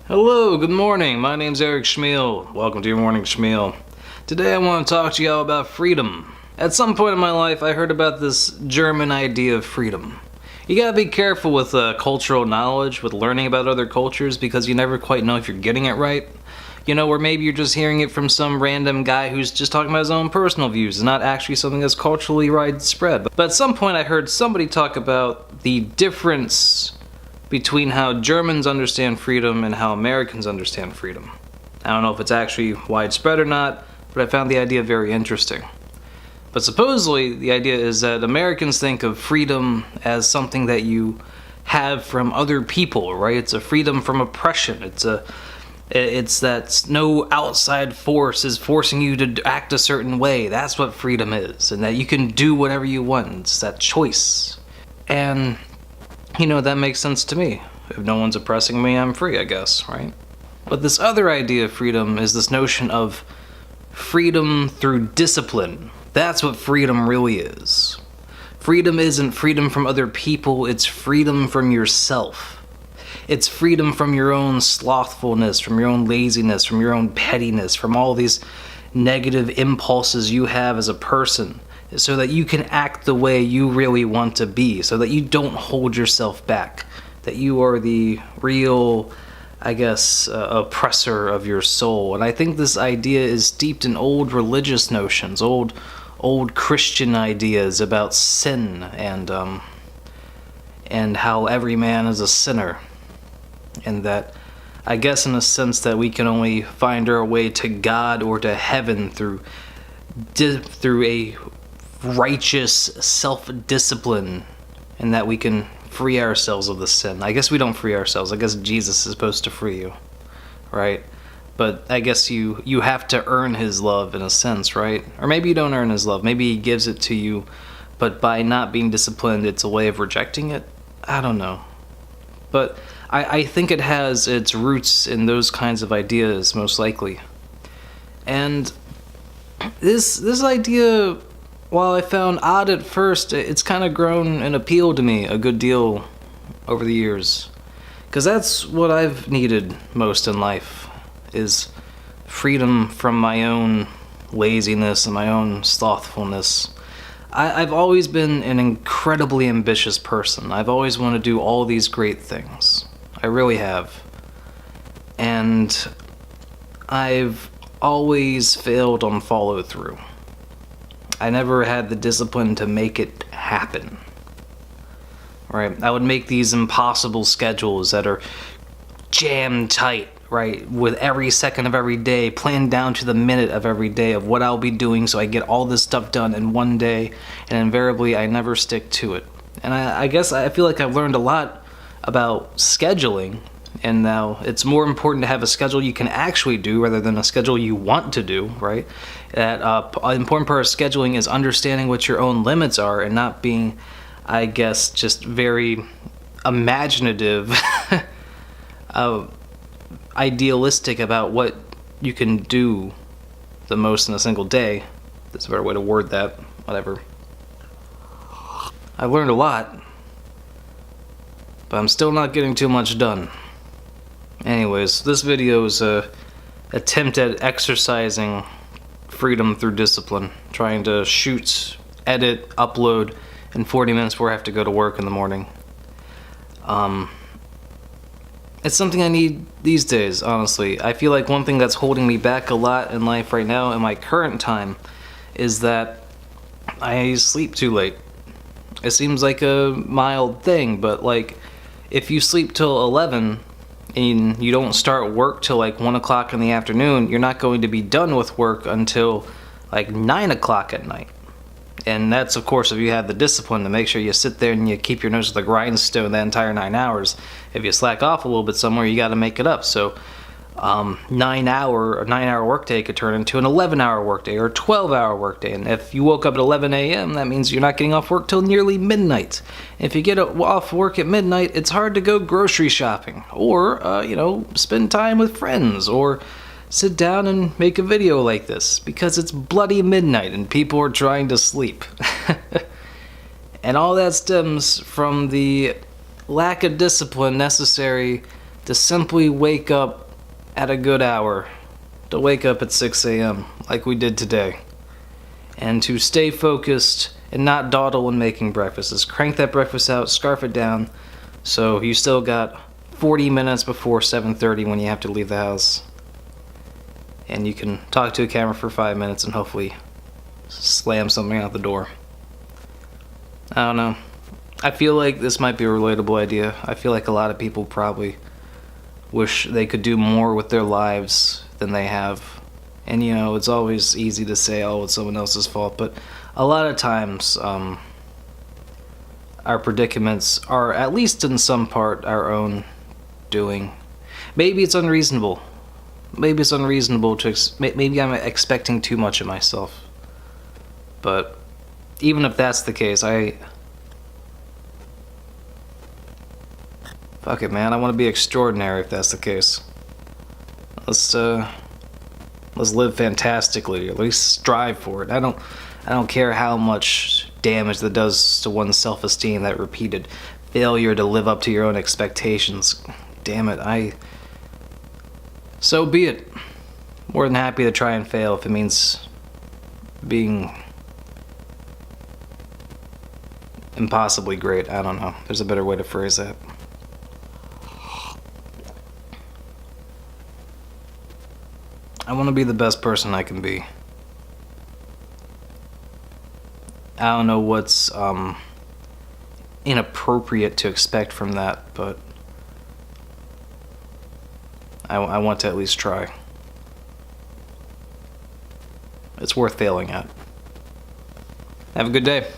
Hello, good morning. My name's Eric Schmiel. Welcome to your morning Schmiel. Today I want to talk to y'all about freedom. At some point in my life, I heard about this German idea of freedom. You gotta be careful with cultural knowledge, with learning about other cultures, because you never quite know if you're getting it right. You know, or maybe you're just hearing it from some random guy who's just talking about his own personal views, and not actually something that's culturally widespread. But at some point I heard somebody talk about the difference between how Germans understand freedom and how Americans understand freedom. I don't know if it's actually widespread or not, but I found the idea very interesting. But supposedly, the idea is that Americans think of freedom as something that you have from other people, right? It's a freedom from oppression. It's that no outside force is forcing you to act a certain way. That's what freedom is, and that you can do whatever you want. It's that choice. And you know, that makes sense to me. If no one's oppressing me, I'm free, I guess, right? But this other idea of freedom is this notion of freedom through discipline. That's what freedom really is. Freedom isn't freedom from other people, it's freedom from yourself. It's freedom from your own slothfulness, from your own laziness, from your own pettiness, from all these negative impulses you have as a person, so that you can act the way you really want to be, so that you don't hold yourself back, that you are the real, I guess, oppressor of your soul. And I think this idea is steeped in old religious notions, old Christian ideas about sin and how every man is a sinner, and that I guess in a sense that we can only find our way to God or to heaven through a righteous self-discipline, and that we can free ourselves of the sin. I guess we don't free ourselves. I guess Jesus is supposed to free you, right? But I guess you have to earn his love in a sense, right? Or maybe you don't earn his love. Maybe he gives it to you, but by not being disciplined, it's a way of rejecting it. I don't know. But I think it has its roots in those kinds of ideas, most likely. And this idea, while I found odd at first, it's kind of grown and appealed to me a good deal over the years. Because that's what I've needed most in life, is freedom from my own laziness and my own slothfulness. I've always been an incredibly ambitious person. I've always wanted to do all these great things. I really have. And I've always failed on follow through. I never had the discipline to make it happen. Right? I would make these impossible schedules that are jam tight, right? With every second of every day, planned down to the minute of every day of what I'll be doing so I get all this stuff done in one day, and invariably I never stick to it. And I guess I feel like I've learned a lot about scheduling, and now it's more important to have a schedule you can actually do rather than a schedule you want to do, right? That an important part of scheduling is understanding what your own limits are and not being, I guess, just very imaginative, idealistic about what you can do the most in a single day. That's a better way to word that. Whatever. I've learned a lot, but I'm still not getting too much done. Anyways, this video is a attempt at exercising freedom through discipline, trying to shoot, edit, upload in 40 minutes before I have to go to work in the morning. It's something I need these days, honestly. I feel like one thing that's holding me back a lot in life right now in my current time is that I sleep too late. It seems like a mild thing, but like if you sleep till 11 and you don't start work till like 1 o'clock in the afternoon, you're not going to be done with work until like 9 o'clock at night. And that's, of course, if you have the discipline to make sure you sit there and you keep your nose to the grindstone that entire 9 hours. If you slack off a little bit somewhere, you got to make it up. So 9-hour workday could turn into an 11-hour workday or a 12-hour workday. And if you woke up at 11 a.m., that means you're not getting off work till nearly midnight. If you get off work at midnight, it's hard to go grocery shopping or, spend time with friends or sit down and make a video like this because it's bloody midnight and people are trying to sleep. And all that stems from the lack of discipline necessary to simply wake up at a good hour, to wake up at 6 a.m. like we did today, and to stay focused and not dawdle when making breakfast. Just crank that breakfast out, scarf it down, so you still got 40 minutes before 7:30 when you have to leave the house. And you can talk to a camera for 5 minutes and hopefully slam something out the door. I don't know. I feel like this might be a relatable idea. I feel like a lot of people probably wish they could do more with their lives than they have. And you know, it's always easy to say, oh, it's someone else's fault, but a lot of times our predicaments are, at least in some part, our own doing. Maybe it's unreasonable. Maybe it's unreasonable to maybe I'm expecting too much of myself. But even if that's the case, fuck it, man. I want to be extraordinary if that's the case. Let's live fantastically. At least strive for it. I don't care how much damage that does to one's self-esteem, that repeated failure to live up to your own expectations. Damn it, so be it. More than happy to try and fail if it means being impossibly great. I don't know. There's a better way to phrase that. I want to be the best person I can be. I don't know what's inappropriate to expect from that, but I want to at least try. It's worth failing at. Have a good day.